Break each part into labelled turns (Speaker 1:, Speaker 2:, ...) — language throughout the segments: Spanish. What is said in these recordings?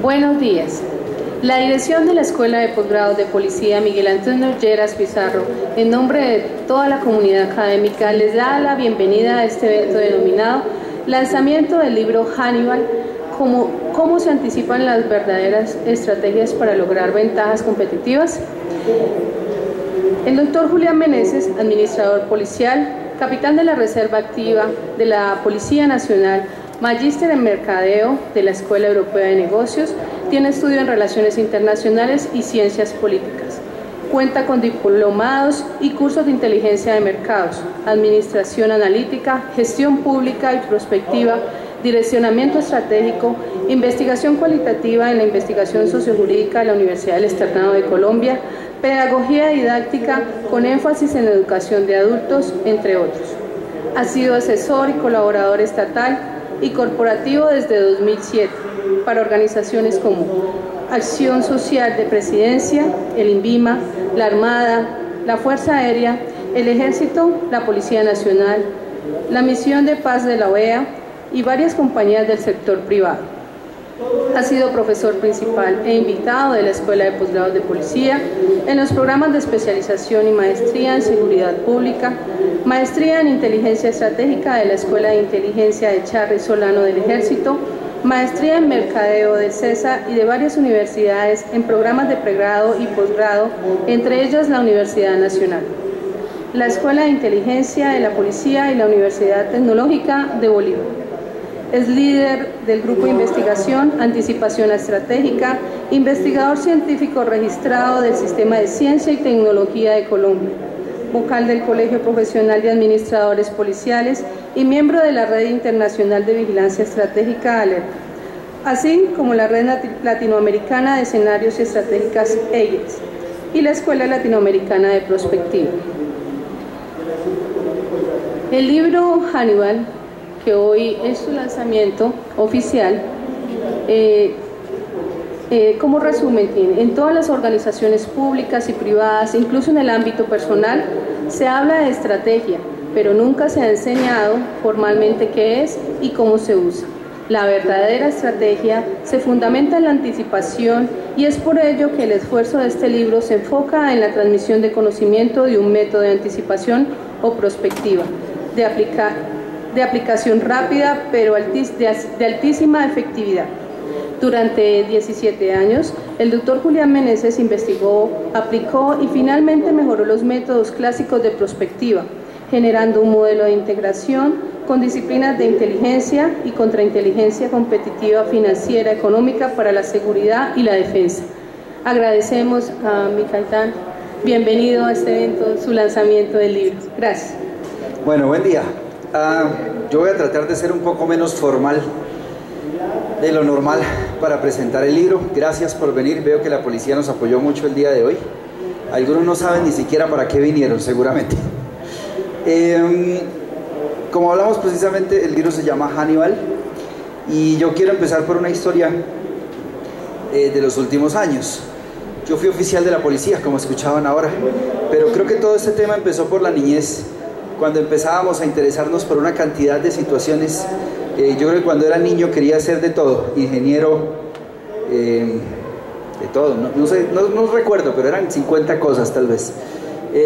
Speaker 1: Buenos días. La dirección de la Escuela de Posgrados de Policía Miguel Antonio Lleras Pizarro, en nombre de toda la comunidad académica, les da la bienvenida a este evento denominado Lanzamiento del libro Hannibal, cómo se anticipan las verdaderas estrategias para lograr ventajas competitivas. El doctor Julián Meneses, administrador policial, capitán de la Reserva Activa de la Policía Nacional, magíster en Mercadeo de la Escuela Europea de Negocios, tiene estudio en Relaciones Internacionales y Ciencias Políticas. Cuenta con diplomados y cursos de inteligencia de mercados, administración analítica, gestión pública y prospectiva, direccionamiento estratégico, investigación cualitativa en la investigación sociojurídica de la Universidad del Externado de Colombia, pedagogía didáctica con énfasis en educación de adultos, entre otros. Ha sido asesor y colaborador estatal y corporativo desde 2007 para organizaciones como Acción Social de Presidencia, el INVIMA, la Armada, la Fuerza Aérea, el Ejército, la Policía Nacional, la Misión de Paz de la OEA y varias compañías del sector privado. Ha sido profesor principal e invitado de la Escuela de Posgrados de Policía en los programas de especialización y maestría en Seguridad Pública, maestría en Inteligencia Estratégica de la Escuela de Inteligencia de Charri Solano del Ejército, maestría en Mercadeo de CESA y de varias universidades en programas de pregrado y posgrado, entre ellas la Universidad Nacional, la Escuela de Inteligencia de la Policía y la Universidad Tecnológica de Bolívar. Es líder del Grupo de Investigación, Anticipación Estratégica, investigador científico registrado del Sistema de Ciencia y Tecnología de Colombia, vocal del Colegio Profesional de Administradores Policiales y miembro de la Red Internacional de Vigilancia Estratégica ALERTA, así como la Red Latinoamericana de Escenarios y Estratégicas EIES y la Escuela Latinoamericana de Prospectiva. El libro Hannibal, que hoy es su lanzamiento oficial, como resumen tiene, en todas las organizaciones públicas y privadas, incluso en el ámbito personal, se habla de estrategia, pero nunca se ha enseñado formalmente qué es y cómo se usa. La verdadera estrategia se fundamenta en la anticipación y es por ello que el esfuerzo de este libro se enfoca en la transmisión de conocimiento de un método de anticipación o prospectiva, de aplicación rápida pero de altísima efectividad. Durante 17 años, el doctor Julián Meneses investigó, aplicó y finalmente mejoró los métodos clásicos de prospectiva, generando un modelo de integración con disciplinas de inteligencia y contrainteligencia competitiva financiera económica para la seguridad y la defensa. Agradecemos a mi capitán. Bienvenido a este evento, su lanzamiento del libro. Gracias.
Speaker 2: Bueno, buen día. Yo voy a tratar de ser un poco menos formal de lo normal para presentar el libro. Gracias por venir, veo que la policía nos apoyó mucho el día de hoy. Algunos no saben ni siquiera para qué vinieron, seguramente. Como hablamos precisamente, el libro se llama Hannibal y yo quiero empezar por una historia de los últimos años. Yo fui oficial de la policía, como escuchaban ahora, pero creo que todo este tema empezó por la niñez, cuando empezábamos a interesarnos por una cantidad de situaciones. Yo creo que cuando era niño quería ser de todo, ingeniero, de todo, no recuerdo, pero eran 50 cosas tal vez.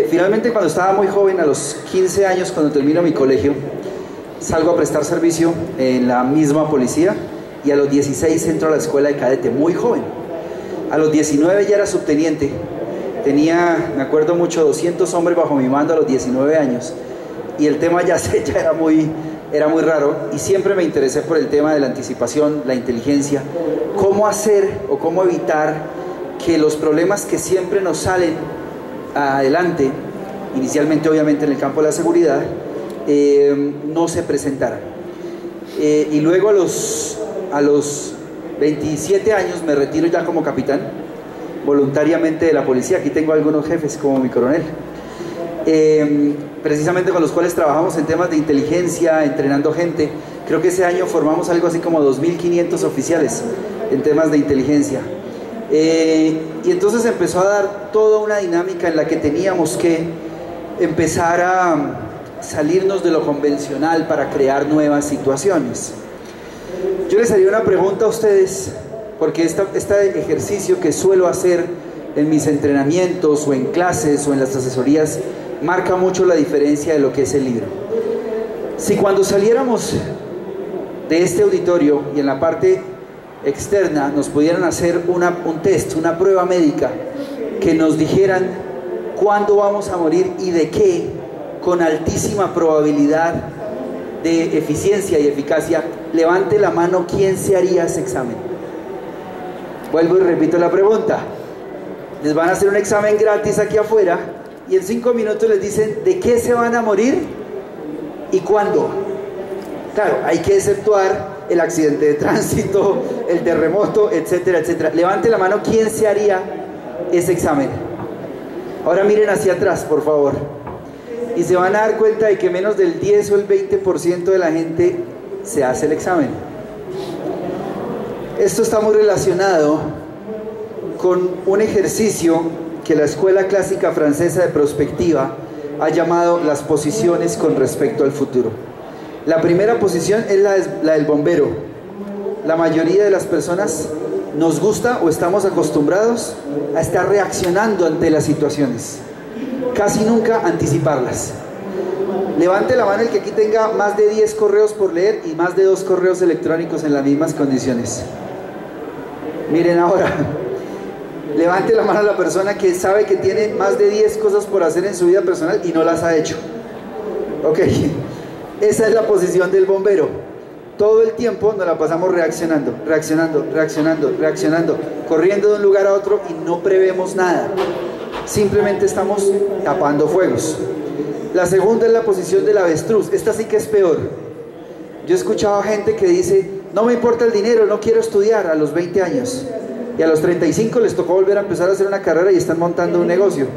Speaker 2: Finalmente, cuando estaba muy joven, a los 15 años, cuando termino mi colegio, salgo a prestar servicio en la misma policía y a los 16 entro a la escuela de cadete, muy joven. A los 19 ya era subteniente, tenía, me acuerdo mucho, 200 hombres bajo mi mando a los 19 años. Y el tema ya era muy raro y siempre me interesé por el tema de la anticipación, la inteligencia, cómo hacer o cómo evitar que los problemas que siempre nos salen adelante, inicialmente obviamente en el campo de la seguridad, no se presentaran. Y luego a los 27 años me retiro ya como capitán, voluntariamente de la policía. Aquí tengo algunos jefes como mi coronel. Precisamente con los cuales trabajamos en temas de inteligencia, entrenando gente. Creo que ese año formamos algo así como 2.500 oficiales en temas de inteligencia. Y entonces empezó a dar toda una dinámica en la que teníamos que empezar a salirnos de lo convencional para crear nuevas situaciones. Yo les haría una pregunta a ustedes, porque este ejercicio que suelo hacer en mis entrenamientos o en clases o en las asesorías marca mucho la diferencia de lo que es el libro. Si cuando saliéramos de este auditorio y en la parte externa nos pudieran hacer un test, una prueba médica, que nos dijeran cuándo vamos a morir y de qué, con altísima probabilidad de eficiencia y eficacia, levante la mano quién se haría ese examen. Vuelvo y repito la pregunta. Les van a hacer un examen gratis aquí afuera y en 5 minutos les dicen de qué se van a morir y cuándo. Claro, hay que exceptuar el accidente de tránsito, el terremoto, etcétera, etcétera. Levante la mano quién se haría ese examen. Ahora miren hacia atrás, por favor. Y se van a dar cuenta de que menos del 10 o el 20% de la gente se hace el examen. Esto está muy relacionado con un ejercicio que la Escuela Clásica Francesa de Prospectiva ha llamado las posiciones con respecto al futuro. La primera posición es la del bombero. La mayoría de las personas nos gusta o estamos acostumbrados a estar reaccionando ante las situaciones, casi nunca anticiparlas. Levante la mano el que aquí tenga más de 10 correos por leer y más de 2 correos electrónicos en las mismas condiciones. Miren ahora, levante la mano a la persona que sabe que tiene más de 10 cosas por hacer en su vida personal y no las ha hecho. Ok, esa es la posición del bombero. Todo el tiempo nos la pasamos reaccionando, corriendo de un lugar a otro y no prevemos nada. Simplemente estamos tapando fuegos. La segunda es la posición del avestruz. Esta sí que es peor. Yo he escuchado a gente que dice, no me importa el dinero, no quiero estudiar, a los 20 años. Y a los 35 les tocó volver a empezar a hacer una carrera y están montando un negocio.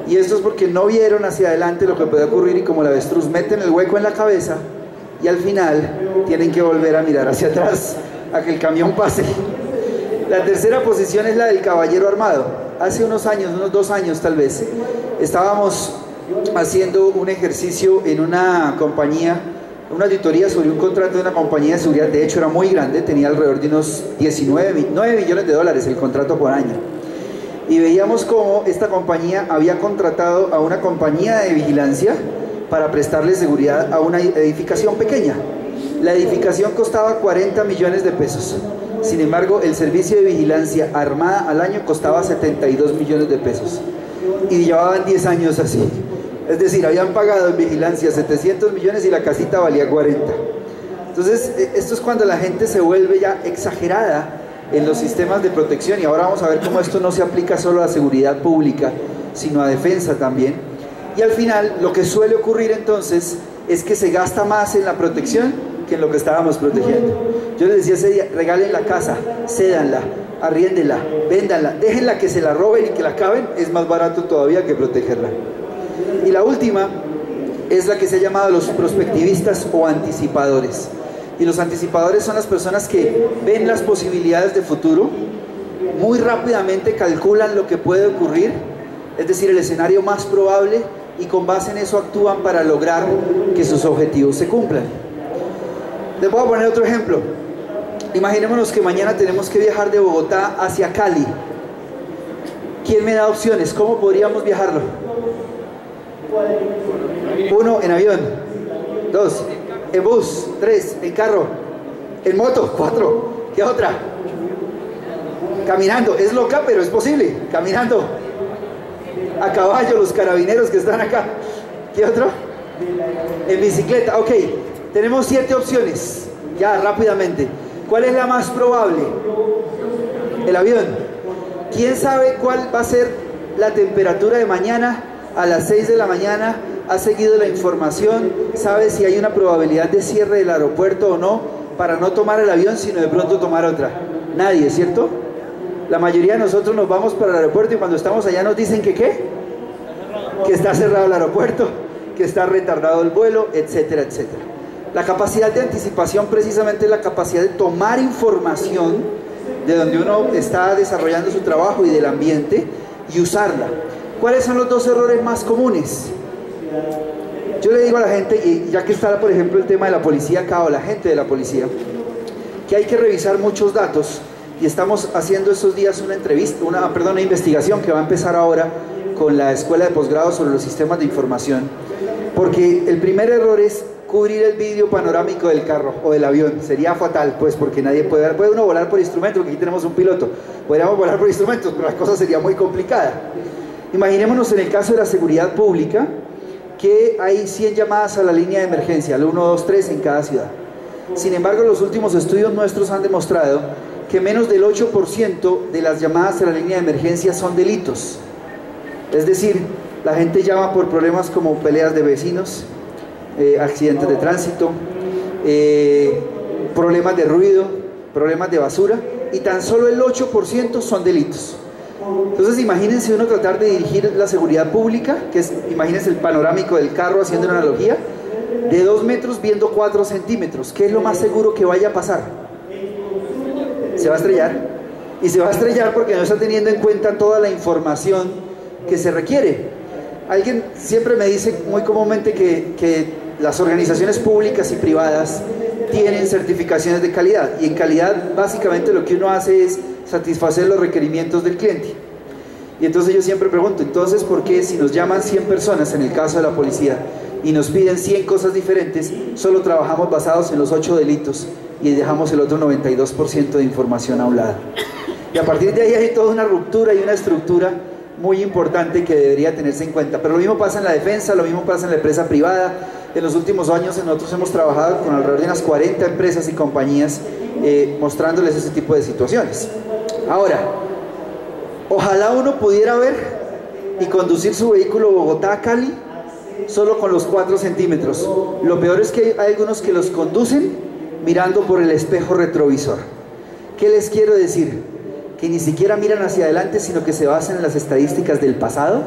Speaker 2: Y esto es porque no vieron hacia adelante lo que puede ocurrir y como el avestruz meten el hueco en la cabeza y al final tienen que volver a mirar hacia atrás a que el camión pase. La tercera posición es la del caballero armado. Hace unos años, unos 2 años tal vez, estábamos haciendo un ejercicio en una compañía, una auditoría sobre un contrato de una compañía de seguridad. De hecho era muy grande, tenía alrededor de unos 9 millones de dólares el contrato por año. Y veíamos cómo esta compañía había contratado a una compañía de vigilancia para prestarle seguridad a una edificación pequeña. La edificación costaba 40 millones de pesos. Sin embargo, el servicio de vigilancia armada al año costaba 72 millones de pesos. Y llevaban 10 años así. Es decir, habían pagado en vigilancia 700 millones y la casita valía 40. Entonces, esto es cuando la gente se vuelve ya exagerada en los sistemas de protección. Y ahora vamos a ver cómo esto no se aplica solo a seguridad pública, sino a defensa también. Y al final, lo que suele ocurrir entonces es que se gasta más en la protección que en lo que estábamos protegiendo. Yo les decía ese día, regalen la casa, cédanla, arriéndenla, véndanla, déjenla que se la roben y que la acaben, es más barato todavía que protegerla. Y la última es la que se ha llamado los prospectivistas o anticipadores. Y los anticipadores son las personas que ven las posibilidades de futuro, muy rápidamente calculan lo que puede ocurrir, es decir, el escenario más probable, y con base en eso actúan para lograr que sus objetivos se cumplan. Les voy a poner otro ejemplo. Imaginémonos que mañana tenemos que viajar de Bogotá hacia Cali. ¿Quién me da opciones? ¿Cómo podríamos viajarlo? 1, en avión. 2, en bus. 3, en carro. En moto. 4, ¿qué otra? Caminando. Es loca, pero es posible. Caminando. A caballo, los carabineros que están acá. ¿Qué otro? En bicicleta. Ok, tenemos 7 opciones. Ya, rápidamente. ¿Cuál es la más probable? El avión. ¿Quién sabe cuál va a ser la temperatura de mañana a las 6 de la mañana? ¿Ha seguido la información? ¿Sabe si hay una probabilidad de cierre del aeropuerto o no? Para no tomar el avión, sino de pronto tomar otra. Nadie, ¿cierto? La mayoría de nosotros nos vamos para el aeropuerto y cuando estamos allá nos dicen que ¿qué? Que está cerrado el aeropuerto, que está retardado el vuelo, etcétera, etcétera. La capacidad de anticipación precisamente es la capacidad de tomar información de donde uno está desarrollando su trabajo y del ambiente y usarla. ¿Cuáles son los 2 errores más comunes? Yo le digo a la gente, y ya que está por ejemplo el tema de la policía acá o la gente de la policía, que hay que revisar muchos datos y estamos haciendo estos días una investigación que va a empezar ahora con la Escuela de Posgrado sobre los sistemas de información, porque el primer error es cubrir el vidrio panorámico del carro o del avión. Sería fatal, pues, porque nadie puede uno volar por instrumento, porque aquí tenemos un piloto, podríamos volar por instrumentos, pero la cosa sería muy complicada. Imaginémonos en el caso de la seguridad pública, que hay 100 llamadas a la línea de emergencia, al 123 en cada ciudad. Sin embargo, los últimos estudios nuestros han demostrado que menos del 8% de las llamadas a la línea de emergencia son delitos. Es decir, la gente llama por problemas como peleas de vecinos, accidentes de tránsito, problemas de ruido, problemas de basura, y tan solo el 8% son delitos. Entonces imagínense uno tratar de dirigir la seguridad pública, que es, imagínense el panorámico del carro haciendo una analogía, de 2 metros viendo 4 centímetros. ¿Qué es lo más seguro que vaya a pasar? Se va a estrellar, y se va a estrellar porque no está teniendo en cuenta toda la información que se requiere. Alguien siempre me dice muy comúnmente que las organizaciones públicas y privadas tienen certificaciones de calidad, y en calidad básicamente lo que uno hace es satisfacer los requerimientos del cliente. Y entonces yo siempre pregunto, entonces ¿por qué si nos llaman 100 personas en el caso de la policía y nos piden 100 cosas diferentes, solo trabajamos basados en los 8 delitos y dejamos el otro 92% de información a un lado? Y a partir de ahí hay toda una ruptura y una estructura muy importante que debería tenerse en cuenta. Pero lo mismo pasa en la defensa, lo mismo pasa en la empresa privada. En los últimos años nosotros hemos trabajado con alrededor de unas 40 empresas y compañías mostrándoles ese tipo de situaciones. Ahora, ojalá uno pudiera ver y conducir su vehículo Bogotá a Cali solo con los 4 centímetros. Lo peor es que hay algunos que los conducen mirando por el espejo retrovisor. ¿Qué les quiero decir? Que ni siquiera miran hacia adelante, sino que se basan en las estadísticas del pasado,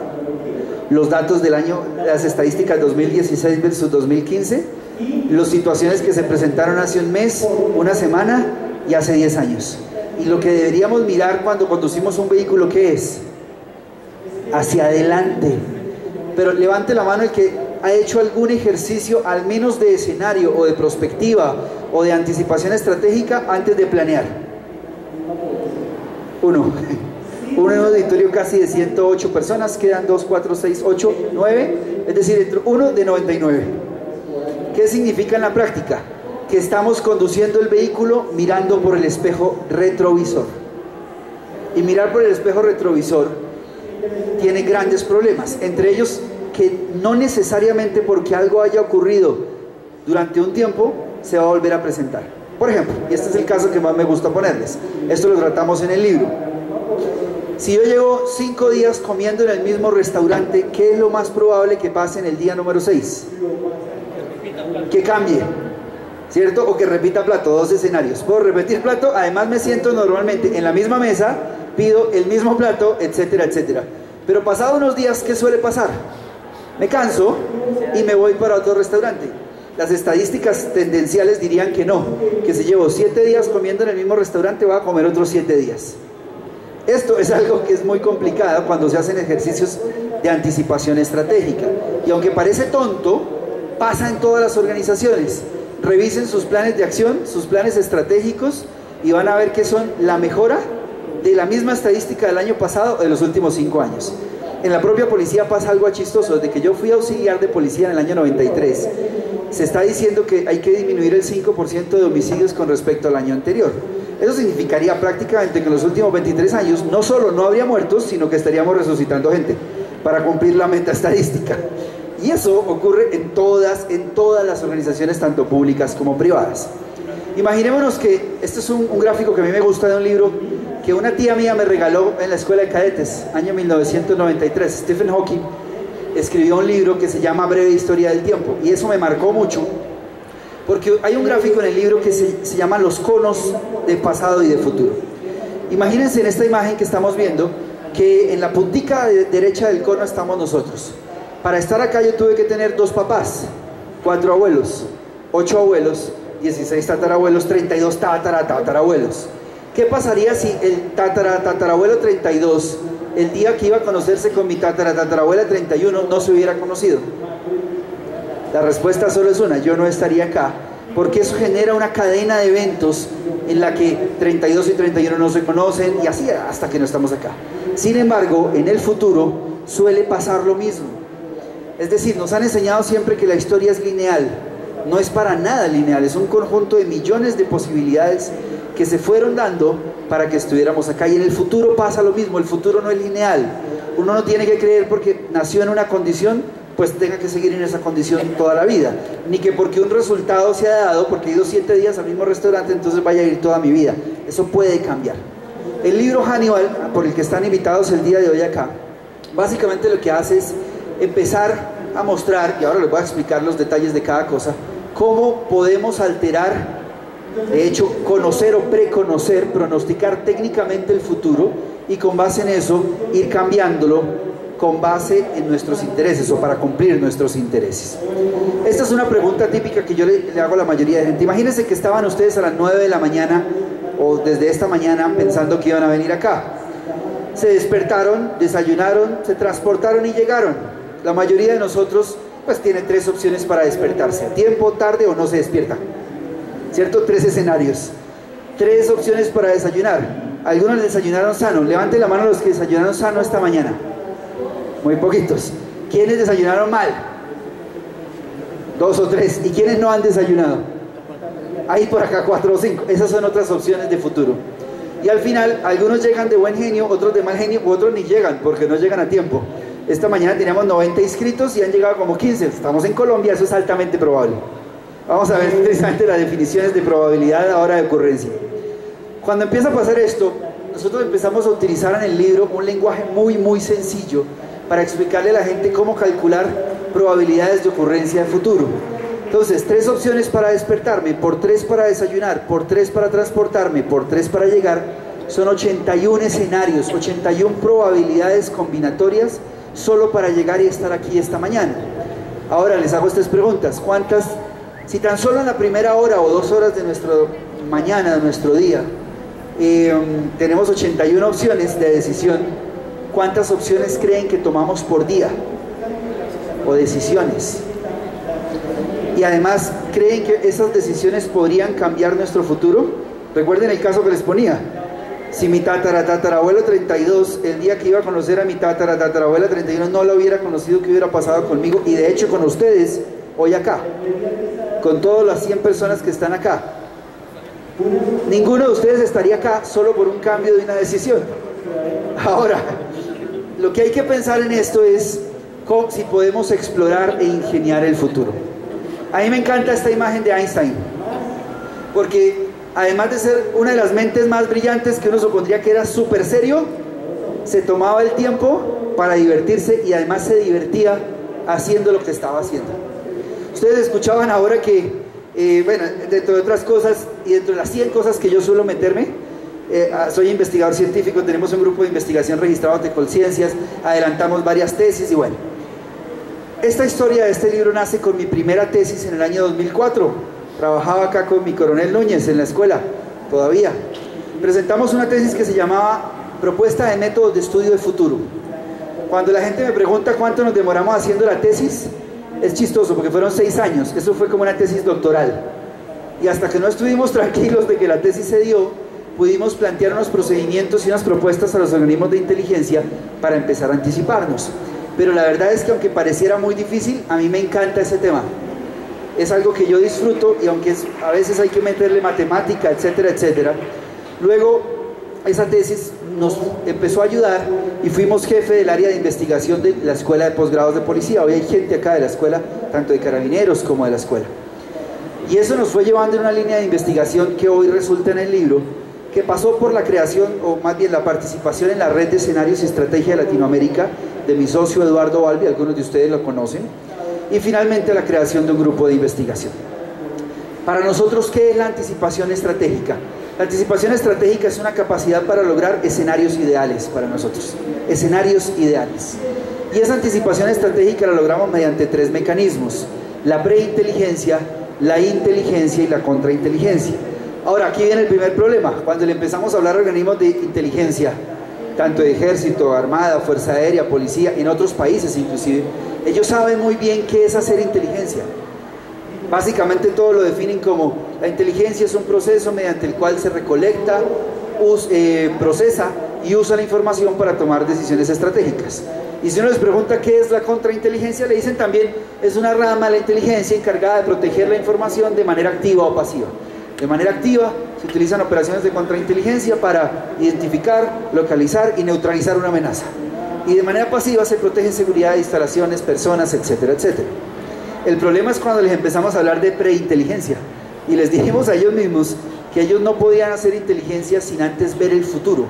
Speaker 2: los datos del año, las estadísticas 2016 versus 2015, las situaciones que se presentaron hace un mes, una semana y hace 10 años. Y lo que deberíamos mirar cuando conducimos un vehículo, ¿qué es? Hacia adelante. Pero levante la mano el que ha hecho algún ejercicio, al menos de escenario o de prospectiva o de anticipación estratégica antes de planear. Uno en un auditorio casi de 108 personas, quedan 2, 4, 6, 8, 9, es decir, uno de 99. ¿Qué significa en la práctica? Que estamos conduciendo el vehículo mirando por el espejo retrovisor. Y mirar por el espejo retrovisor tiene grandes problemas, entre ellos que no necesariamente porque algo haya ocurrido durante un tiempo se va a volver a presentar. Por ejemplo, y este es el caso que más me gusta ponerles, esto lo tratamos en el libro. Si yo llevo 5 días comiendo en el mismo restaurante, ¿qué es lo más probable que pase en el día número 6? Que cambie, ¿cierto? O que repita plato, 2 escenarios. Puedo repetir plato, además me siento normalmente en la misma mesa, pido el mismo plato, etcétera, etcétera. Pero pasado unos días, ¿qué suele pasar? Me canso y me voy para otro restaurante. Las estadísticas tendenciales dirían que no, que si llevo 7 días comiendo en el mismo restaurante, voy a comer otros 7 días. Esto es algo que es muy complicado cuando se hacen ejercicios de anticipación estratégica. Y aunque parece tonto, pasa en todas las organizaciones. Revisen sus planes de acción, sus planes estratégicos, y van a ver que son la mejora de la misma estadística del año pasado o de los últimos 5 años. En la propia policía pasa algo chistoso. Desde que yo fui auxiliar de policía en el año 93, se está diciendo que hay que disminuir el 5% de homicidios con respecto al año anterior. Eso significaría prácticamente que en los últimos 23 años no solo no habría muertos, sino que estaríamos resucitando gente para cumplir la meta estadística. Y eso ocurre en todas las organizaciones, tanto públicas como privadas. Imaginémonos que, este es un gráfico que a mí me gusta de un libro que una tía mía me regaló en la escuela de cadetes, año 1993. Stephen Hawking escribió un libro que se llama Breve Historia del Tiempo, y eso me marcó mucho, porque hay un gráfico en el libro que se llama los conos de pasado y de futuro. Imagínense en esta imagen que estamos viendo, que en la puntica derecha del cono estamos nosotros. Para estar acá yo tuve que tener 2 papás, 4 abuelos, 8 abuelos, 16 tatarabuelos, 32 tatarabuelos. ¿Qué pasaría si el tatarabuelo 32, el día que iba a conocerse con mi tatarabuela 31, no se hubiera conocido? La respuesta solo es una: yo no estaría acá, porque eso genera una cadena de eventos en la que 32 y 31 no se conocen y así hasta que no estamos acá. Sin embargo, en el futuro suele pasar lo mismo. Es decir, nos han enseñado siempre que la historia es lineal. No es para nada lineal, es un conjunto de millones de posibilidades que se fueron dando para que estuviéramos acá. Y en el futuro pasa lo mismo, el futuro no es lineal. Uno no tiene que creer porque nació en una condición, pues tenga que seguir en esa condición toda la vida. Ni que porque un resultado se ha dado, porque he ido 7 días al mismo restaurante, entonces vaya a ir toda mi vida. Eso puede cambiar. El libro Hannibal, por el que están invitados el día de hoy acá, básicamente lo que hace es empezar a mostrar, y ahora les voy a explicar los detalles de cada cosa, cómo podemos alterar, de hecho, conocer o preconocer, pronosticar técnicamente el futuro y con base en eso ir cambiándolo con base en nuestros intereses o para cumplir nuestros intereses. Esta es una pregunta típica que yo le hago a la mayoría de gente. Imagínense que estaban ustedes a las 9 de la mañana o desde esta mañana pensando que iban a venir acá. Se despertaron, desayunaron, se transportaron y llegaron. La mayoría de nosotros pues tiene 3 opciones para despertarse: a tiempo, tarde o no se despierta, ¿cierto? 3 escenarios, 3 opciones para desayunar. Algunos desayunaron sano. Levanten la mano los que desayunaron sano esta mañana. Muy poquitos. ¿Quiénes desayunaron mal? 2 o 3. ¿Y quiénes no han desayunado? Hay por acá 4 o 5. Esas son otras opciones de futuro. Y al final, algunos llegan de buen genio, otros de mal genio, u otros ni llegan porque no llegan a tiempo. Esta mañana teníamos 90 inscritos y han llegado como 15. Estamos en Colombia, eso es altamente probable. Vamos a ver precisamente las definiciones de probabilidad ahora de ocurrencia. Cuando empieza a pasar esto, nosotros empezamos a utilizar en el libro un lenguaje muy sencillo para explicarle a la gente cómo calcular probabilidades de ocurrencia de futuro. Entonces, 3 opciones para despertarme, por 3 para desayunar, por 3 para transportarme, por 3 para llegar, son 81 escenarios, 81 probabilidades combinatorias solo para llegar y estar aquí esta mañana. Ahora les hago estas preguntas: ¿cuántas, si tan solo en la primera hora o 2 horas de nuestra mañana, de nuestro día, tenemos 81 opciones de decisión, ¿cuántas opciones creen que tomamos por día? O decisiones. Y además, ¿creen que esas decisiones podrían cambiar nuestro futuro? Recuerden el caso que les ponía. Si mi tatarabuelo 32, el día que iba a conocer a mi tatarabuela 31, no lo hubiera conocido, ¿qué hubiera pasado conmigo? Y de hecho con ustedes, hoy acá, con todas las 100 personas que están acá. Ninguno de ustedes estaría acá solo por un cambio de una decisión. Ahora, lo que hay que pensar en esto es cómo, si podemos explorar e ingeniar el futuro. A mí me encanta esta imagen de Einstein, porque además de ser una de las mentes más brillantes, que uno supondría que era súper serio, se tomaba el tiempo para divertirse y además se divertía haciendo lo que estaba haciendo. Ustedes escuchaban ahora que, bueno, dentro de otras cosas y dentro de las 100 cosas que yo suelo meterme, soy investigador científico, tenemos un grupo de investigación registrado de Colciencias, adelantamos varias tesis y bueno. Esta historia de este libro nace con mi primera tesis en el año 2004. Trabajaba acá con mi coronel Núñez en la escuela, todavía. Presentamos una tesis que se llamaba Propuesta de métodos de estudio del futuro. Cuando la gente me pregunta cuánto nos demoramos haciendo la tesis, es chistoso porque fueron 6 años. Eso fue como una tesis doctoral. Y hasta que no estuvimos tranquilos de que la tesis se dio, pudimos plantear unos procedimientos y unas propuestas a los organismos de inteligencia para empezar a anticiparnos. Pero la verdad es que aunque pareciera muy difícil, a mí me encanta ese tema. Es algo que yo disfruto y aunque a veces hay que meterle matemática, etcétera, etcétera. Luego esa tesis nos empezó a ayudar y fuimos jefe del área de investigación de la Escuela de Posgrados de Policía. Hoy hay gente acá de la escuela, tanto de carabineros como de la escuela. Y eso nos fue llevando en una línea de investigación que hoy resulta en el libro, que pasó por la creación, o más bien la participación en la Red de Escenarios y Estrategia de Latinoamérica, de mi socio Eduardo Balbi, algunos de ustedes lo conocen, y finalmente la creación de un grupo de investigación. Para nosotros, ¿qué es la anticipación estratégica? La anticipación estratégica es una capacidad para lograr escenarios ideales para nosotros, escenarios ideales. Y esa anticipación estratégica la logramos mediante 3 mecanismos: la preinteligencia, la inteligencia y la contrainteligencia. Ahora, aquí viene el primer problema. Cuando le empezamos a hablar a organismos de inteligencia, tanto de ejército, armada, fuerza aérea, policía, en otros países inclusive, ellos saben muy bien qué es hacer inteligencia. Básicamente todo lo definen como la inteligencia es un proceso mediante el cual se recolecta, procesa y usa la información para tomar decisiones estratégicas. Y si uno les pregunta qué es la contrainteligencia, le dicen también es una rama de la inteligencia encargada de proteger la información de manera activa o pasiva. De manera activa se utilizan operaciones de contrainteligencia para identificar, localizar y neutralizar una amenaza. Y de manera pasiva se protege seguridad de instalaciones, personas, etcétera, etcétera. El problema es cuando les empezamos a hablar de preinteligencia y les dijimos a ellos mismos que ellos no podían hacer inteligencia sin antes ver el futuro,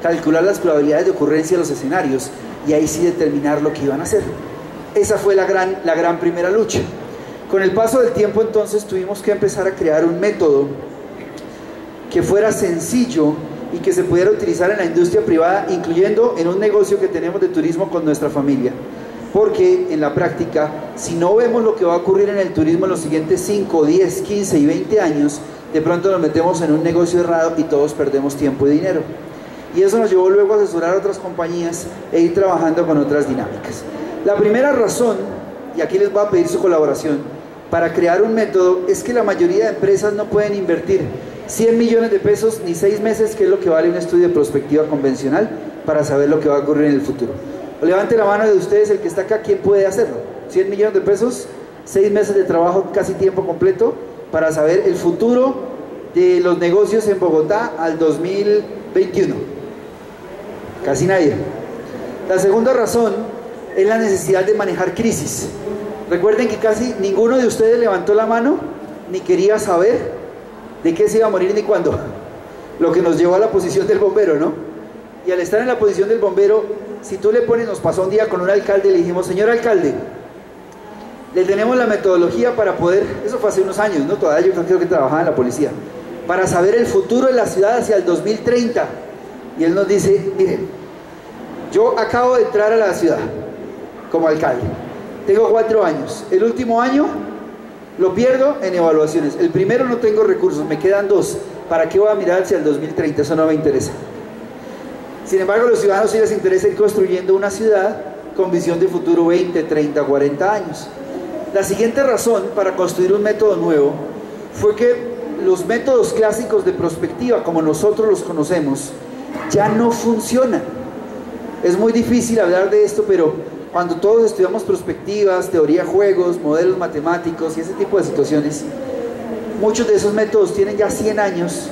Speaker 2: calcular las probabilidades de ocurrencia de los escenarios y ahí sí determinar lo que iban a hacer. Esa fue la gran primera lucha. Con el paso del tiempo entonces tuvimos que empezar a crear un método que fuera sencillo y que se pudiera utilizar en la industria privada, incluyendo en un negocio que tenemos de turismo con nuestra familia. Porque en la práctica, si no vemos lo que va a ocurrir en el turismo en los siguientes 5, 10, 15 y 20 años, de pronto nos metemos en un negocio errado y todos perdemos tiempo y dinero. Y eso nos llevó luego a asesorar a otras compañías e ir trabajando con otras dinámicas. La primera razón, y aquí les voy a pedir su colaboración, para crear un método es que la mayoría de empresas no pueden invertir 100 millones de pesos ni 6 meses, que es lo que vale un estudio de prospectiva convencional, para saber lo que va a ocurrir en el futuro. Levante la mano de ustedes, el que está acá, ¿quién puede hacerlo? 100 millones de pesos, 6 meses de trabajo casi tiempo completo para saber el futuro de los negocios en Bogotá al 2021. Casi nadie. La segunda razón es la necesidad de manejar crisis. Recuerden que casi ninguno de ustedes levantó la mano ni quería saber de qué se iba a morir ni cuándo. Lo que nos llevó a la posición del bombero, ¿no? Y al estar en la posición del bombero, si tú le pones, nos pasó un día con un alcalde y le dijimos, señor alcalde, le tenemos la metodología para poder, eso fue hace unos años, ¿no? Todavía yo creo que trabajaba en la policía, para saber el futuro de la ciudad hacia el 2030. Y él nos dice, miren, yo acabo de entrar a la ciudad como alcalde, tengo 4 años, el último año lo pierdo en evaluaciones, el primero no tengo recursos, me quedan 2, ¿para qué voy a mirar hacia el 2030? Eso no me interesa. Sin embargo, a los ciudadanos sí les interesa ir construyendo una ciudad con visión de futuro 20, 30, 40 años. La siguiente razón para construir un método nuevo fue que los métodos clásicos de prospectiva, como nosotros los conocemos, ya no funcionan. Es muy difícil hablar de esto, pero cuando todos estudiamos prospectivas, teoría de juegos, modelos matemáticos y ese tipo de situaciones, muchos de esos métodos tienen ya 100 años,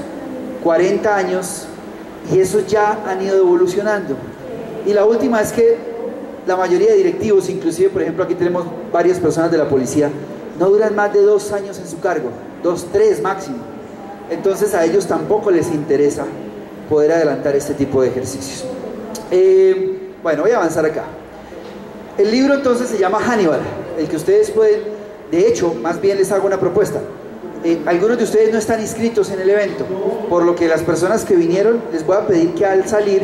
Speaker 2: 40 años, y esos ya han ido evolucionando. Y la última es que la mayoría de directivos, inclusive por ejemplo aquí tenemos varias personas de la policía, no duran más de 2 años en su cargo, 2, 3 máximo. Entonces a ellos tampoco les interesa poder adelantar este tipo de ejercicios. Bueno, voy a avanzar acá. El libro entonces se llama Hannibal, el que ustedes pueden, de hecho, más bien les hago una propuesta. Algunos de ustedes no están inscritos en el evento, por lo que las personas que vinieron les voy a pedir que al salir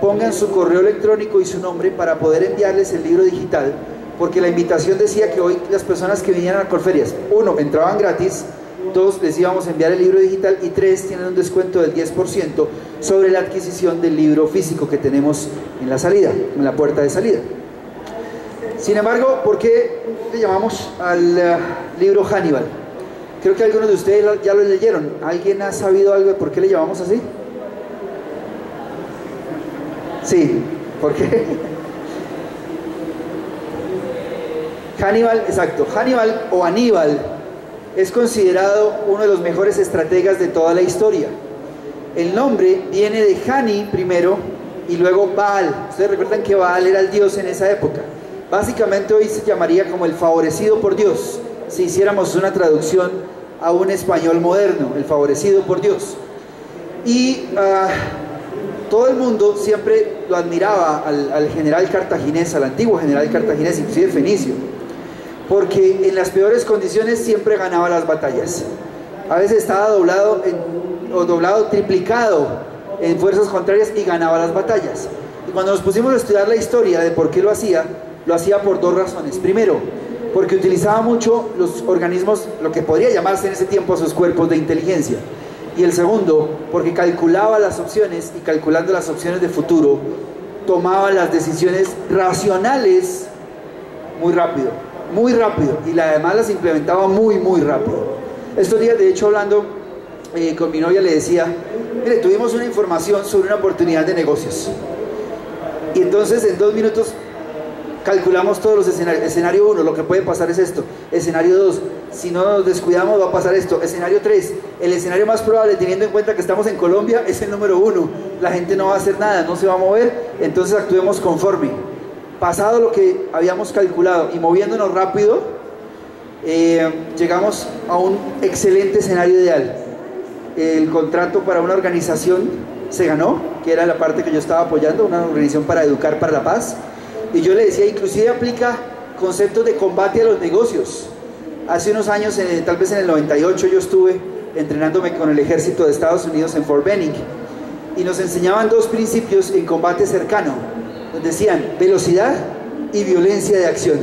Speaker 2: pongan su correo electrónico y su nombre para poder enviarles el libro digital, porque la invitación decía que hoy las personas que vinieran a Colferias, 1, entraban gratis, 2, les íbamos a enviar el libro digital y 3, tienen un descuento del 10% sobre la adquisición del libro físico que tenemos en la salida, en la puerta de salida. Sin embargo, ¿por qué le llamamos al libro Hannibal? Creo que algunos de ustedes ya lo leyeron. ¿Alguien ha sabido algo de por qué le llamamos así? Sí, ¿por qué? Hannibal, exacto. Hannibal o Aníbal es considerado uno de los mejores estrategas de toda la historia. El nombre viene de Hani primero y luego Baal. Ustedes recuerdan que Baal era el dios en esa época. Básicamente hoy se llamaría como el favorecido por Dios, si hiciéramos una traducción a un español moderno, el favorecido por Dios. Y todo el mundo siempre lo admiraba al general cartaginés, al antiguo general cartaginés, inclusive fenicio, porque en las peores condiciones siempre ganaba las batallas. A veces estaba doblado, triplicado en fuerzas contrarias y ganaba las batallas. Y cuando nos pusimos a estudiar la historia de por qué lo hacía por 2 razones. Primero, porque utilizaba mucho los organismos, lo que podría llamarse en ese tiempo sus cuerpos de inteligencia. Y el segundo, porque calculaba las opciones y calculando las opciones de futuro, tomaba las decisiones racionales muy rápido. muy rápido, y además las implementaba muy rápido. Estos días, de hecho, hablando con mi novia, le decía, mire, tuvimos una información sobre una oportunidad de negocios, y entonces en 2 minutos calculamos todos los escenarios. Escenario 1, lo que puede pasar es esto. Escenario 2, si no nos descuidamos va a pasar esto. Escenario 3, el escenario más probable, teniendo en cuenta que estamos en Colombia, es el número 1. La gente no va a hacer nada, no se va a mover, entonces actuemos conforme. Pasado lo que habíamos calculado y moviéndonos rápido, llegamos a un excelente escenario ideal. El contrato para una organización se ganó, que era la parte que yo estaba apoyando, una organización para educar para la paz. Y yo le decía, inclusive aplica conceptos de combate a los negocios. Hace unos años, tal vez en el 98, yo estuve entrenándome con el ejército de Estados Unidos en Fort Benning, y nos enseñaban 2 principios en combate cercano. Nos decían velocidad y violencia de acción.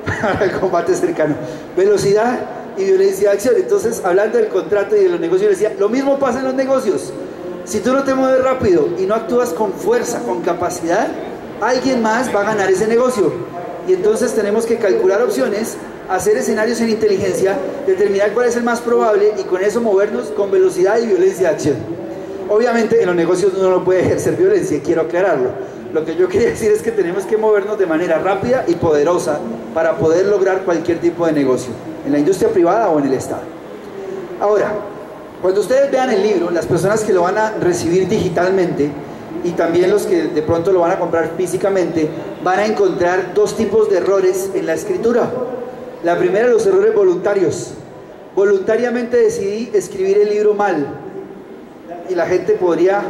Speaker 2: Para el combate cercano, velocidad y violencia de acción. Entonces, hablando del contrato y de los negocios, le decía, lo mismo pasa en los negocios. Si tú no te mueves rápido y no actúas con fuerza, con capacidad, alguien más va a ganar ese negocio. Y entonces tenemos que calcular opciones, hacer escenarios en inteligencia, determinar cuál es el más probable, y con eso movernos con velocidad y violencia de acción. Obviamente en los negocios uno no puede ejercer violencia, quiero aclararlo. Lo que yo quería decir es que tenemos que movernos de manera rápida y poderosa para poder lograr cualquier tipo de negocio, en la industria privada o en el Estado. Ahora, cuando ustedes vean el libro, las personas que lo van a recibir digitalmente y también los que de pronto lo van a comprar físicamente, van a encontrar 2 tipos de errores en la escritura. La primera, los errores voluntarios. Voluntariamente decidí escribir el libro mal, y la gente podría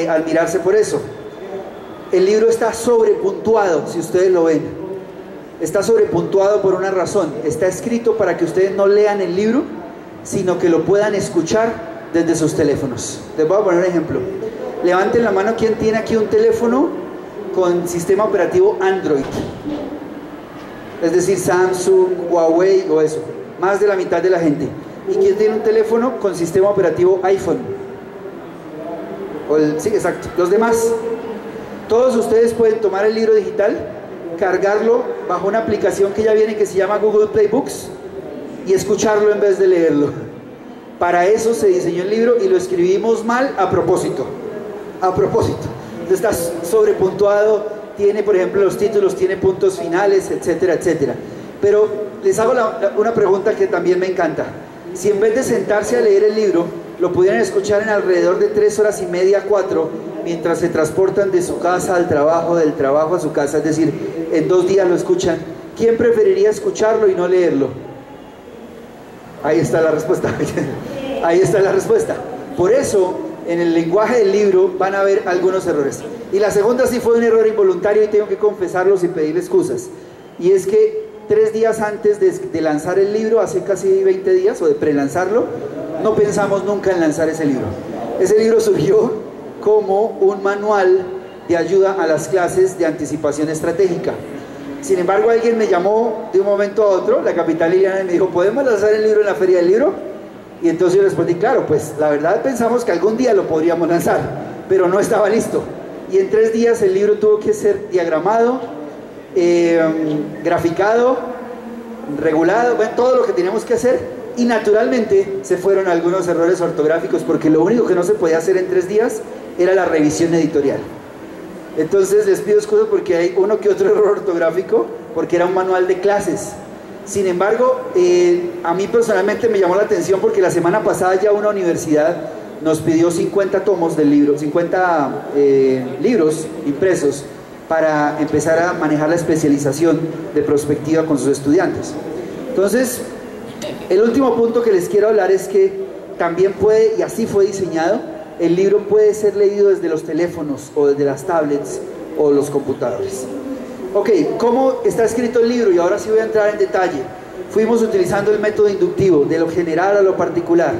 Speaker 2: admirarse por eso. El libro está sobrepuntuado, si ustedes lo ven. Está sobrepuntuado por una razón. Está escrito para que ustedes no lean el libro, sino que lo puedan escuchar desde sus teléfonos. Les voy a poner un ejemplo. Levanten la mano quien tiene aquí un teléfono con sistema operativo Android. Es decir, Samsung, Huawei o eso. Más de la mitad de la gente. ¿Y quién tiene un teléfono con sistema operativo iPhone? Sí, exacto. Los demás. Todos ustedes pueden tomar el libro digital, cargarlo bajo una aplicación que ya viene, que se llama Google Play Books, y escucharlo en vez de leerlo. Para eso se diseñó el libro, y lo escribimos mal a propósito. A propósito. Entonces está sobrepuntuado, tiene, por ejemplo, los títulos, tiene puntos finales, etcétera, etcétera. Pero les hago una pregunta que también me encanta. Si en vez de sentarse a leer el libro, lo pudieran escuchar en alrededor de 3 horas y media, 4, mientras se transportan de su casa al trabajo, del trabajo a su casa, es decir, en 2 días lo escuchan, ¿quién preferiría escucharlo y no leerlo? Ahí está la respuesta. Ahí está la respuesta. Por eso, en el lenguaje del libro van a haber algunos errores. Y la segunda sí fue un error involuntario, y tengo que confesarlo sin pedirle excusas. Y es que 3 días antes de lanzar el libro, hace casi 20 días, o de prelanzarlo, no pensamos nunca en lanzar ese libro. Ese libro surgió como un manual de ayuda a las clases de anticipación estratégica. Sin embargo, alguien me llamó de un momento a otro, la capital Liliana, y me dijo, ¿podemos lanzar el libro en la Feria del Libro? Y entonces yo respondí, claro, pues la verdad pensamos que algún día lo podríamos lanzar, pero no estaba listo. Y en 3 días el libro tuvo que ser diagramado, graficado, regulado, bueno, todo lo que teníamos que hacer. Y naturalmente se fueron algunos errores ortográficos, porque lo único que no se podía hacer en 3 días era la revisión editorial. Entonces les pido excusas porque hay uno que otro error ortográfico, porque era un manual de clases. Sin embargo, a mí personalmente me llamó la atención, porque la semana pasada ya una universidad nos pidió 50 tomos del libro, 50 libros impresos, para empezar a manejar la especialización de prospectiva con sus estudiantes. Entonces, el último punto que les quiero hablar es que también puede, y así fue diseñado, el libro puede ser leído desde los teléfonos o desde las tablets o los computadores. Ok, ¿cómo está escrito el libro? Y ahora sí voy a entrar en detalle. Fuimos utilizando el método inductivo, de lo general a lo particular,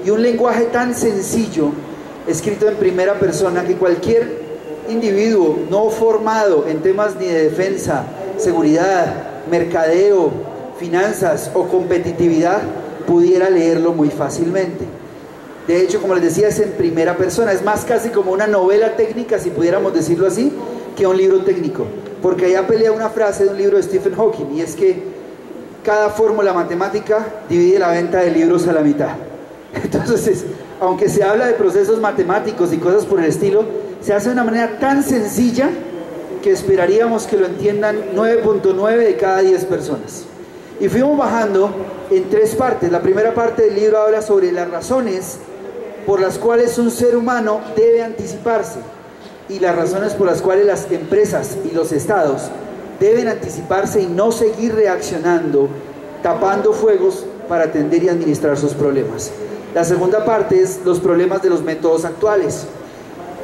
Speaker 2: y un lenguaje tan sencillo, escrito en primera persona, que cualquier individuo no formado en temas ni de defensa, seguridad, mercadeo, finanzas o competitividad pudiera leerlo muy fácilmente. De hecho, como les decía, es en primera persona, es más casi como una novela técnica, si pudiéramos decirlo así, que un libro técnico, porque allá pelea una frase de un libro de Stephen Hawking, y es que cada fórmula matemática divide la venta de libros a la mitad. Entonces, aunque se habla de procesos matemáticos y cosas por el estilo, se hace de una manera tan sencilla que esperaríamos que lo entiendan 9.9 de cada 10 personas. Y fuimos bajando en 3 partes. La primera parte del libro habla sobre las razones por las cuales un ser humano debe anticiparse y las razones por las cuales las empresas y los estados deben anticiparse y no seguir reaccionando, tapando fuegos para atender y administrar sus problemas. La segunda parte es los problemas de los métodos actuales.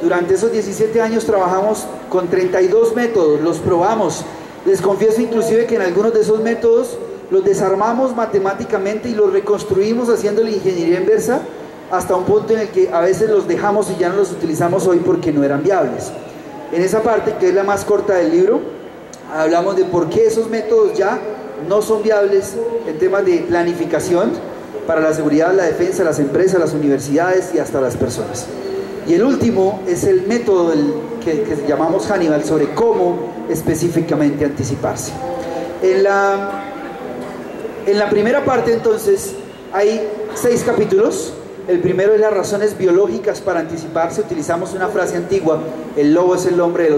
Speaker 2: Durante esos 17 años trabajamos con 32 métodos, los probamos. Les confieso inclusive que en algunos de esos métodos los desarmamos matemáticamente y los reconstruimos haciendo la ingeniería inversa hasta un punto en el que a veces los dejamos y ya no los utilizamos hoy porque no eran viables. En esa parte, que es la más corta del libro, hablamos de por qué esos métodos ya no son viables en temas de planificación para la seguridad, la defensa, las empresas, las universidades y hasta las personas. Y el último es el método que llamamos Hannibal, sobre cómo específicamente anticiparse. En la primera parte, entonces, hay 6 capítulos. El primero es las razones biológicas para anticiparse. Utilizamos una frase antigua: el lobo es el hombre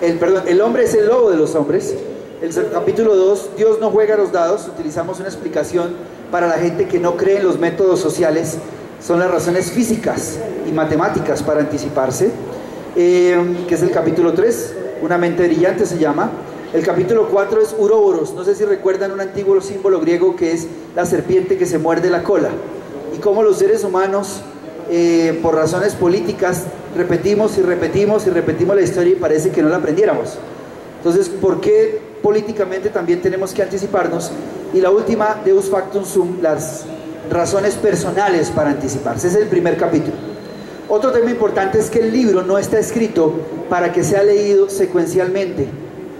Speaker 2: el hombre es el lobo de los hombres. El capítulo 2, Dios no juega a los dados. Utilizamos una explicación para la gente que no cree en los métodos sociales. Son las razones físicas y matemáticas para anticiparse, que es el capítulo 3, una mente brillante se llama. El capítulo 4 es Uroboros. No sé si recuerdan un antiguo símbolo griego que es la serpiente que se muerde la cola, y cómo los seres humanos, por razones políticas, repetimos y repetimos y repetimos la historia y parece que no la aprendiéramos. Entonces, ¿por qué políticamente también tenemos que anticiparnos? Y la última, Deus Factum Sum, las razones personales para anticiparse. Ese es el primer capítulo. Otro tema importante es que el libro no está escrito para que sea leído secuencialmente.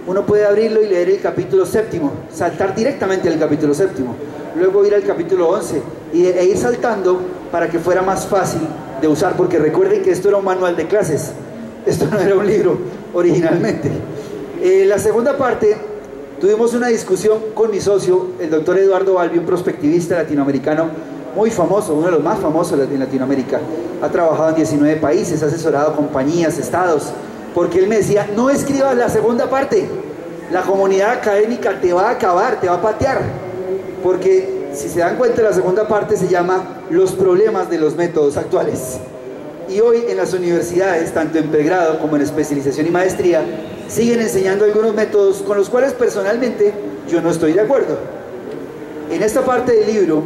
Speaker 2: Uno puede abrirlo y leer el capítulo 7, saltar directamente al capítulo 7, luego ir al capítulo 11 e ir saltando para que fuera más fácil de usar, porque recuerden que esto era un manual de clases, esto no era un libro originalmente. La segunda parte, tuvimos una discusión con mi socio, el doctor Eduardo Balbi, un prospectivista latinoamericano muy famoso, uno de los más famosos en Latinoamérica. Ha trabajado en 19 países, ha asesorado compañías, estados, porque él me decía: no escribas la segunda parte, la comunidad académica te va a acabar, te va a patear, porque si se dan cuenta, la segunda parte se llama Los problemas de los métodos actuales. Y hoy en las universidades, tanto en pregrado como en especialización y maestría, siguen enseñando algunos métodos con los cuales personalmente yo no estoy de acuerdo. En esta parte del libro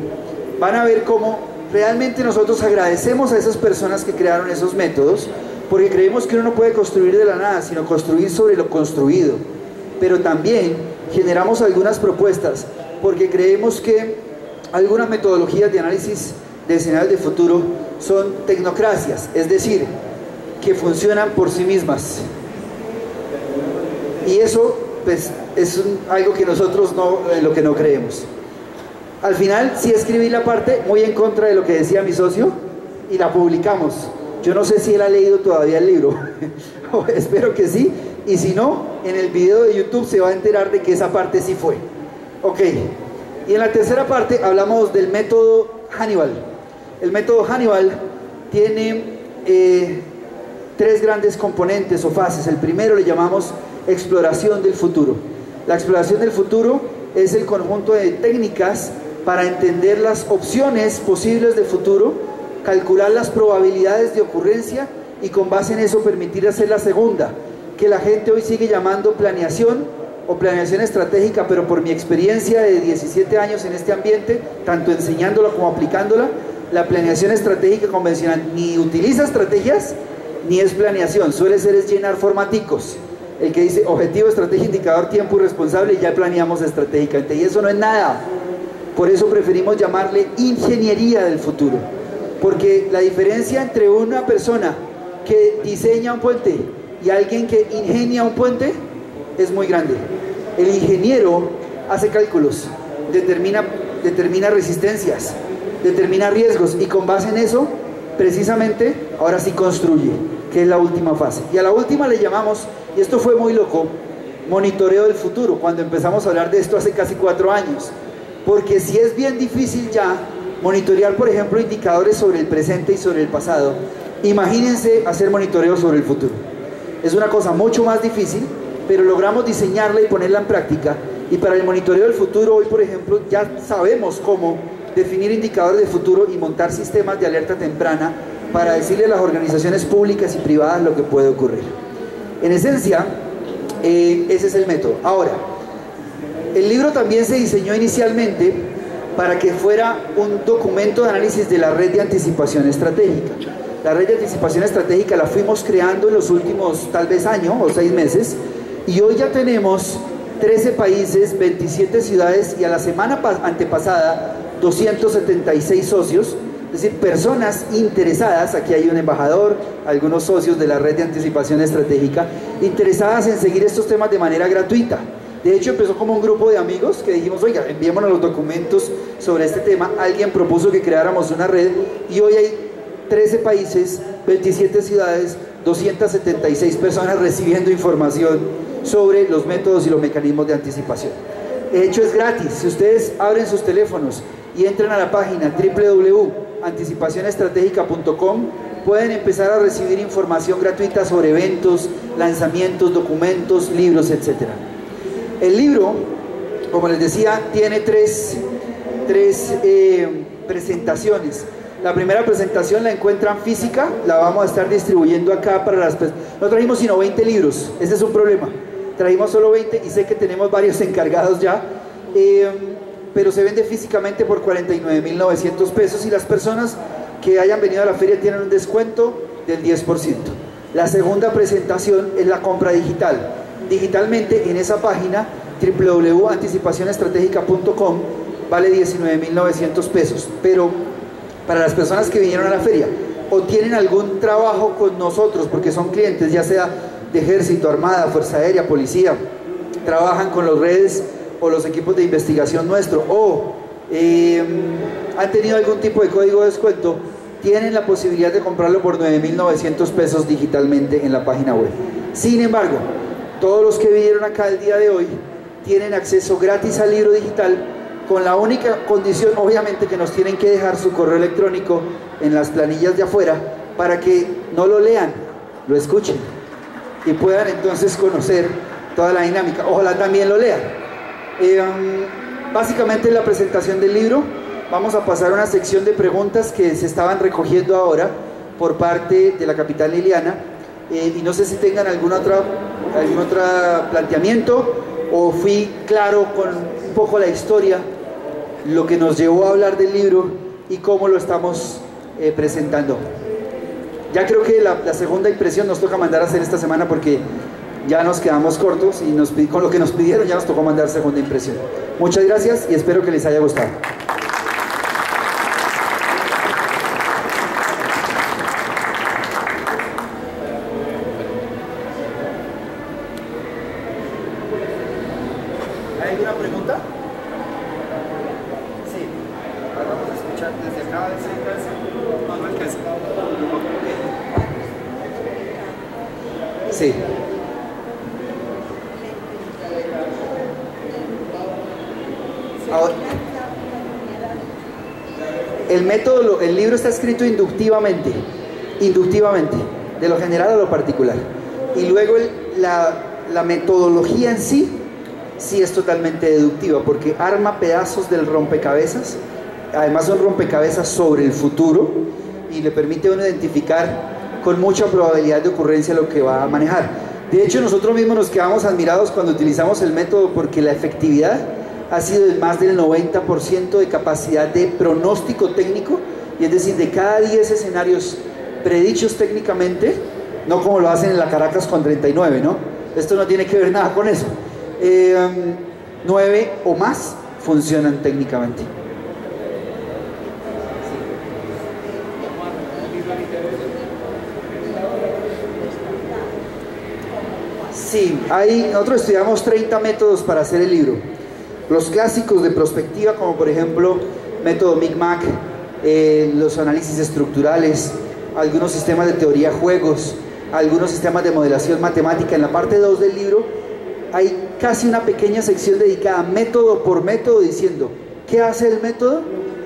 Speaker 2: van a ver cómo realmente nosotros agradecemos a esas personas que crearon esos métodos, porque creemos que uno no puede construir de la nada, sino construir sobre lo construido. Pero también generamos algunas propuestas, porque creemos que algunas metodologías de análisis de escenarios de futuro son tecnocracias, es decir, que funcionan por sí mismas. Y eso, pues, es algo que nosotros en lo que no creemos. Al final sí escribí la parte muy en contra de lo que decía mi socio y la publicamos. Yo no sé si él ha leído todavía el libro, espero que sí, y si no, en el video de YouTube se va a enterar de que esa parte sí fue. Ok, y en la tercera parte hablamos del método Hannibal. El método Hannibal tiene 3 grandes componentes o fases. El primero le llamamos exploración del futuro. La exploración del futuro es el conjunto de técnicas para entender las opciones posibles de futuro, calcular las probabilidades de ocurrencia y con base en eso permitir hacer la segunda, que la gente hoy sigue llamando planeación o planeación estratégica, pero por mi experiencia de 17 años en este ambiente, tanto enseñándola como aplicándola, la planeación estratégica convencional ni utiliza estrategias ni es planeación, suele ser es llenar formaticos. El que dice objetivo, estrategia, indicador, tiempo y responsable, y ya planeamos estratégicamente, y eso no es nada. Por eso preferimos llamarle ingeniería del futuro, porque la diferencia entre una persona que diseña un puente y alguien que ingenia un puente es muy grande. El ingeniero hace cálculos, determina resistencias, determina riesgos, y con base en eso, precisamente, ahora sí construye, que es la última fase. Y a la última le llamamos, y esto fue muy loco, monitoreo del futuro, cuando empezamos a hablar de esto hace casi 4 años. Porque si es bien difícil ya monitorear, por ejemplo, indicadores sobre el presente y sobre el pasado, imagínense hacer monitoreo sobre el futuro. Es una cosa mucho más difícil, pero logramos diseñarla y ponerla en práctica. Y para el monitoreo del futuro, hoy, por ejemplo, ya sabemos cómo definir indicadores de futuro y montar sistemas de alerta temprana para decirle a las organizaciones públicas y privadas lo que puede ocurrir. En esencia, ese es el método. Ahora, el libro también se diseñó inicialmente para que fuera un documento de análisis de la red de anticipación estratégica. La red de anticipación estratégica la fuimos creando en los últimos tal vez año o 6 meses, y hoy ya tenemos 13 países, 27 ciudades y a la semana antepasada 276 socios, es decir, personas interesadas. Aquí hay un embajador, algunos socios de la red de anticipación estratégica, interesadas en seguir estos temas de manera gratuita. De hecho, empezó como un grupo de amigos que dijimos, oiga, enviémonos los documentos sobre este tema. Alguien propuso que creáramos una red y hoy hay 13 países, 27 ciudades, 276 personas recibiendo información sobre los métodos y los mecanismos de anticipación. De hecho, es gratis. Si ustedes abren sus teléfonos y entran a la página www.anticipacionestratégica.com, pueden empezar a recibir información gratuita sobre eventos, lanzamientos, documentos, libros, etc. El libro, como les decía, tiene tres presentaciones. La primera presentación la encuentran física, la vamos a estar distribuyendo acá para las personas. No trajimos sino 20 libros, ese es un problema. Trajimos solo 20 y sé que tenemos varios encargados ya, pero se vende físicamente por 49.900 pesos y las personas que hayan venido a la feria tienen un descuento del 10%. La segunda presentación es la compra digital. Digitalmente en esa página www.anticipacionestratégica.com vale 19.900 pesos, pero para las personas que vinieron a la feria o tienen algún trabajo con nosotros porque son clientes, ya sea de ejército, armada, fuerza aérea, policía, trabajan con las redes o los equipos de investigación nuestro, o han tenido algún tipo de código de descuento, tienen la posibilidad de comprarlo por 9.900 pesos digitalmente en la página web. Sin embargo, todos los que vinieron acá el día de hoy tienen acceso gratis al libro digital, con la única condición, obviamente, que nos tienen que dejar su correo electrónico en las planillas de afuera para que no lo lean, lo escuchen y puedan entonces conocer toda la dinámica. Ojalá también lo lean. Básicamente, en la presentación del libro vamos a pasar a una sección de preguntas que se estaban recogiendo ahora por parte de la capital Liliana, y no sé si tengan algún otro planteamiento o fui claro con un poco la historia, lo que nos llevó a hablar del libro y cómo lo estamos presentando. Ya creo que la segunda impresión nos toca mandar a hacer esta semana porque ya nos quedamos cortos y con lo que nos pidieron ya nos tocó mandar segunda impresión. Muchas gracias y espero que les haya gustado. ¿Hay alguna pregunta? Sí. Vamos a escuchar desde acá. No alcanza. Sí. Ahora, el libro está escrito inductivamente, de lo general a lo particular. Y luego la metodología en sí es totalmente deductiva, porque arma pedazos del rompecabezas. Además son rompecabezas sobre el futuro y le permite a uno identificar con mucha probabilidad de ocurrencia lo que va a manejar. De hecho, nosotros mismos nos quedamos admirados cuando utilizamos el método, porque la efectividad ha sido de más del 90% de capacidad de pronóstico técnico, y es decir, de cada 10 escenarios predichos técnicamente, no como lo hacen en la Caracas con 39, ¿no? Esto no tiene que ver nada con eso. 9 o más funcionan técnicamente. Sí, nosotros estudiamos 30 métodos para hacer el libro. Los clásicos de prospectiva, como por ejemplo método Micmac, los análisis estructurales, algunos sistemas de teoría juegos, algunos sistemas de modelación matemática. En la parte 2 del libro hay casi una pequeña sección dedicada método por método, diciendo qué hace el método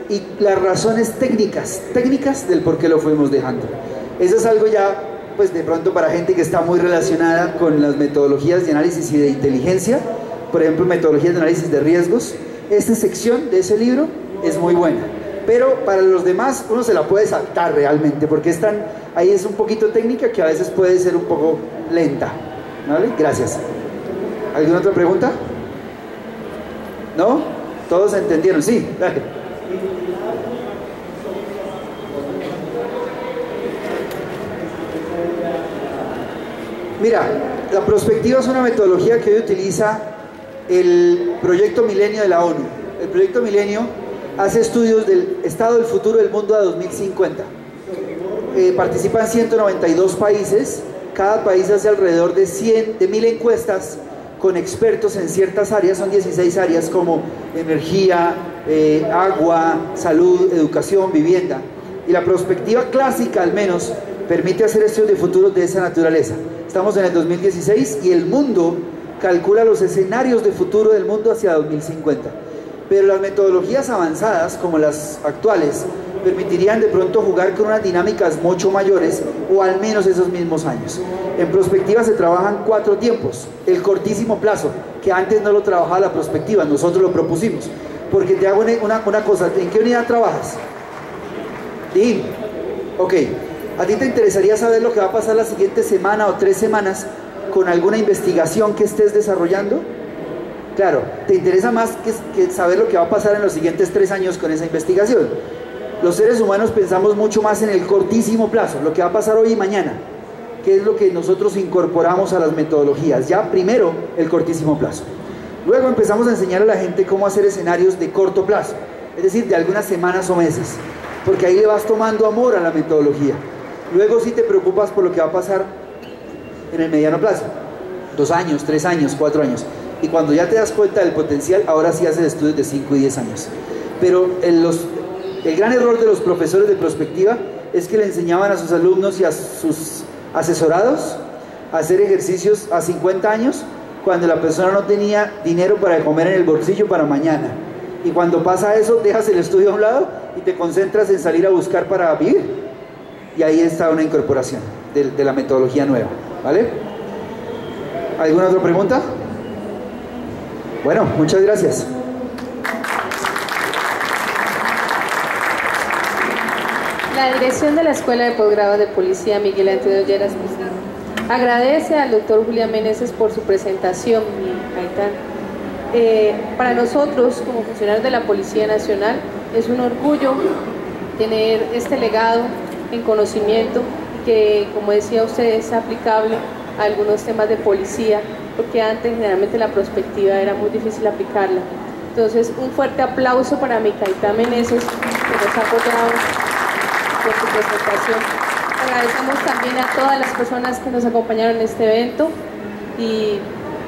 Speaker 2: y las razones técnicas del por qué lo fuimos dejando. Eso es algo ya, pues de pronto para gente que está muy relacionada con las metodologías de análisis y de inteligencia, por ejemplo, metodologías de análisis de riesgos. Esta sección de ese libro es muy buena, pero para los demás uno se la puede saltar realmente, porque ahí es un poquito técnica que a veces puede ser un poco lenta, ¿vale? Gracias. ¿Alguna otra pregunta? ¿No? ¿Todos entendieron? Sí, dale. Mira, la prospectiva es una metodología que hoy utiliza el Proyecto Milenio de la ONU. El Proyecto Milenio hace estudios del estado del futuro del mundo a 2050. Participan 192 países, cada país hace alrededor de 1000 encuestas con expertos en ciertas áreas, son 16 áreas como energía, agua, salud, educación, vivienda. Y la prospectiva clásica al menos permite hacer estudios de futuros de esa naturaleza. Estamos en el 2016 y el mundo calcula los escenarios de futuro del mundo hacia 2050. Pero las metodologías avanzadas, como las actuales, permitirían de pronto jugar con unas dinámicas mucho mayores o al menos esos mismos años. En prospectiva se trabajan 4 tiempos. El cortísimo plazo, que antes no lo trabajaba la prospectiva, nosotros lo propusimos. Porque te hago una cosa, ¿en qué unidad trabajas? Sí, ok. ¿A ti te interesaría saber lo que va a pasar la siguiente semana o 3 semanas con alguna investigación que estés desarrollando? Claro, te interesa más que saber lo que va a pasar en los siguientes 3 años con esa investigación. Los seres humanos pensamos mucho más en el cortísimo plazo, lo que va a pasar hoy y mañana, que es lo que nosotros incorporamos a las metodologías. Ya primero el cortísimo plazo. Luego empezamos a enseñar a la gente cómo hacer escenarios de corto plazo, es decir, de algunas semanas o meses, porque ahí le vas tomando amor a la metodología. Luego sí te preocupas por lo que va a pasar en el mediano plazo, 2 años, 3 años, 4 años. Y cuando ya te das cuenta del potencial, ahora sí haces estudios de 5 y 10 años. Pero el gran error de los profesores de prospectiva es que le enseñaban a sus alumnos y a sus asesorados a hacer ejercicios a 50 años cuando la persona no tenía dinero para comer en el bolsillo para mañana. Y cuando pasa eso, dejas el estudio a un lado y te concentras en salir a buscar para vivir. Y ahí está una incorporación de la metodología nueva, ¿vale? ¿Alguna otra pregunta? Bueno, muchas gracias.
Speaker 1: La dirección de la Escuela de Posgrado de Policía Miguel Antonio Lleras Pizarro agradece al doctor Julián Meneses por su presentación. Para nosotros, como funcionarios de la Policía Nacional, es un orgullo tener este legado en conocimiento que, como decía usted, es aplicable a algunos temas de policía, porque antes generalmente la prospectiva era muy difícil aplicarla. Entonces, un fuerte aplauso para Micaela Meneses, que nos ha apoyado por su presentación. Agradecemos también a todas las personas que nos acompañaron en este evento y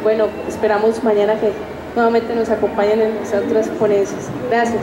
Speaker 1: bueno, esperamos mañana que nuevamente nos acompañen en nuestras otras ponencias. Gracias.